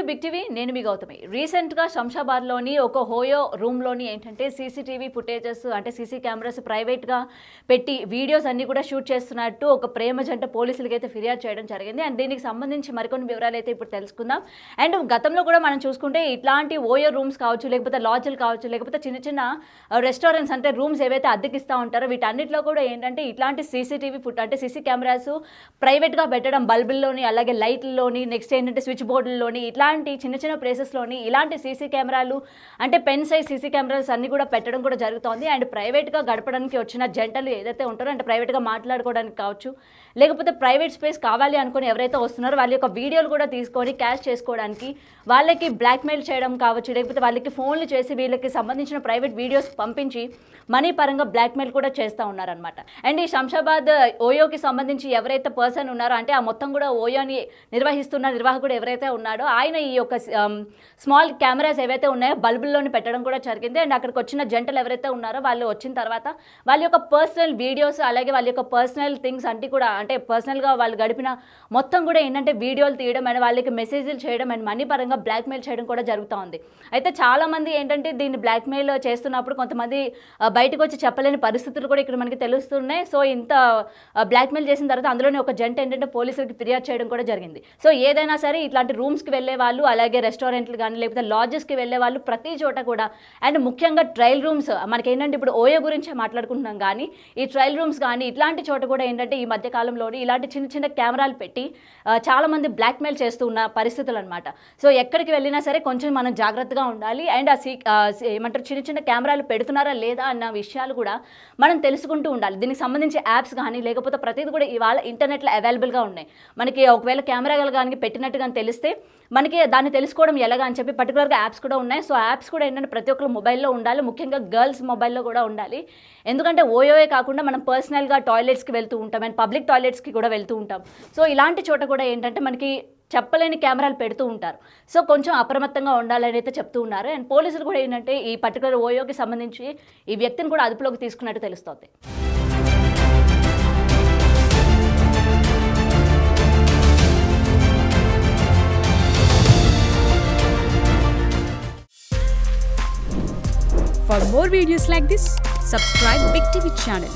Big TV నేను మీ గౌతమి. రీసెంట్గా శంషాబాద్లోని ఒక హోయో రూమ్లోని ఏంటంటే సీసీటీవీ ఫుటేజెస్ అంటే సీసీ కెమెరాస్ ప్రైవేట్గా పెట్టి వీడియోస్ అన్నీ కూడా షూట్ చేస్తున్నట్టు ఒక ప్రేమ జంట పోలీసులకి అయితే ఫిర్యాదు చేయడం జరిగింది. అండ్ దీనికి సంబంధించి మరికొన్ని వివరాలు అయితే ఇప్పుడు తెలుసుకుందాం. అండ్ గతంలో కూడా మనం చూసుకుంటే ఇట్లాంటి హోయో రూమ్స్ కావచ్చు, లేకపోతే లాడ్జ్లు కావచ్చు, లేకపోతే చిన్న చిన్న రెస్టారెంట్స్ అంటే రూమ్స్ ఏవైతే అద్దెకిస్తూ ఉంటారో వీటన్నిటిలో కూడా ఏంటంటే ఇట్లాంటి సీసీటీవీ అంటే సీసీ కెమెరాస్ ప్రైవేట్గా పెట్టడం, బల్బుల్లోని అలాగే లైట్లలోని, నెక్స్ట్ ఏంటంటే స్విచ్ బోర్డుల్లోని, ఇట్లాంటి చిన్న చిన్న ప్లేసెస్లోని ఇలాంటి సీసీ కెమెరాలు అంటే పెన్ సైజ్ సీసీ కెమెరాస్ అన్నీ కూడా పెట్టడం కూడా జరుగుతోంది. అండ్ ప్రైవేట్గా గడపడానికి వచ్చిన జంటలు ఏదైతే ఉంటారో అంటే ప్రైవేట్గా మాట్లాడుకోవడానికి కావచ్చు, లేకపోతే ప్రైవేట్ స్పేస్ కావాలి అనుకుని ఎవరైతే వస్తున్నారో వాళ్ళ యొక్క వీడియోలు కూడా తీసుకొని క్యాష్ చేసుకోవడానికి వాళ్ళకి బ్లాక్మెయిల్ చేయడం కావచ్చు, లేకపోతే వాళ్ళకి ఫోన్లు చేసి వీళ్ళకి సంబంధించిన ప్రైవేట్ వీడియోస్ పంపించి మనీ పరంగా బ్లాక్మెయిల్ కూడా చేస్తూ ఉన్నారనమాట. అండ్ ఈ శంషాబాద్ ఓయోకి సంబంధించి ఎవరైతే పర్సన్ ఉన్నారో అంటే ఆ మొత్తం కూడా ఓయోని నిర్వహిస్తున్న నిర్వాహకుడు ఎవరైతే ఉన్నాడో ఆయన ఈ యొక్క స్మాల్ కెమెరాస్ ఏవైతే ఉన్నాయో బల్బుల్లోని పెట్టడం కూడా జరిగింది. అండ్ అక్కడికి వచ్చిన జంటలు ఎవరైతే ఉన్నారో వాళ్ళు వచ్చిన తర్వాత వాళ్ళ యొక్క పర్సనల్ వీడియోస్ అలాగే వాళ్ళ యొక్క పర్సనల్ థింగ్స్ అంటే కూడా అంటే పర్సనల్గా వాళ్ళు గడిపిన మొత్తం కూడా ఏంటంటే వీడియోలు తీయడం అండ్ వాళ్ళకి మెసేజ్లు చేయడం అండ్ మనీ పరంగా బ్లాక్మెయిల్ చేయడం కూడా జరుగుతూ ఉంది. అయితే చాలామంది ఏంటంటే దీన్ని బ్లాక్మెయిల్ చేస్తున్నప్పుడు కొంతమంది బయటకు వచ్చి చెప్పలేని పరిస్థితులు కూడా ఇక్కడ మనకి తెలుస్తున్నాయి. సో ఇంత బ్లాక్మెయిల్ చేసిన తర్వాత అందులోనే ఒక జంట ఏంటంటే పోలీసులకి ఫిర్యాదు చేయడం కూడా జరిగింది. సో ఏదైనా సరే ఇట్లాంటి రూమ్స్కి వెళ్ళే వాళ్ళు అలాగే రెస్టారెంట్లు కానీ లేకపోతే లాడ్జెస్కి వెళ్ళే వాళ్ళు ప్రతి చోట కూడా అండ్ ముఖ్యంగా ట్రయల్ రూమ్స్ మనకేంటంటే ఇప్పుడు ఓయో గురించే మాట్లాడుకుంటున్నాం కానీ ఈ ట్రయల్ రూమ్స్ కానీ ఇట్లాంటి చోట కూడా ఏంటంటే ఈ మధ్య కాలంలోని ఇలాంటి చిన్న చిన్న కెమెరాలు పెట్టి చాలామంది బ్లాక్మెయిల్ చేస్తూ ఉన్న పరిస్థితులు అనమాట. సో ఎక్కడికి వెళ్ళినా సరే కొంచెం మనం జాగ్రత్తగా ఉండాలి. అండ్ ఏమంటారు చిన్న చిన్న కెమెరాలు పెడుతున్నారా లేదా అన్న విషయాలు కూడా మనం తెలుసుకుంటూ ఉండాలి. దీనికి సంబంధించి యాప్స్ కానీ లేకపోతే ప్రతిదీ కూడా ఇవాళ ఇంటర్నెట్లో అవైలబుల్గా ఉన్నాయి. మనకి ఒకవేళ కెమెరాలు కానీ పెట్టినట్టుగా తెలిస్తే మనకి దాన్ని తెలుసుకోవడం ఎలాగా అని చెప్పి పర్టికులర్గా యాప్స్ కూడా ఉన్నాయి. సో యాప్స్ కూడా ఏంటంటే ప్రతి ఒక్కరు మొబైల్లో ఉండాలి, ముఖ్యంగా గర్ల్స్ మొబైల్లో కూడా ఉండాలి. ఎందుకంటే ఓయోవే కాకుండా మనం పర్సనల్గా టాయిలెట్స్కి వెళ్తూ ఉంటాం అండ్ పబ్లిక్ టాయిలెట్స్కి కూడా వెళ్తూ ఉంటాం. సో ఇలాంటి చోట కూడా ఏంటంటే మనకి చెప్పలేని కెమెరాలు పెడుతూ ఉంటారు. సో కొంచెం అప్రమత్తంగా ఉండాలని అయితే చెప్తూ ఉన్నారు. అండ్ పోలీసులు కూడా ఏంటంటే ఈ పర్టికులర్ ఓయోకి సంబంధించి ఈ వ్యక్తిని కూడా అదుపులోకి తీసుకున్నట్టు తెలుస్తోంది. For more videos like this, subscribe Big TV channel.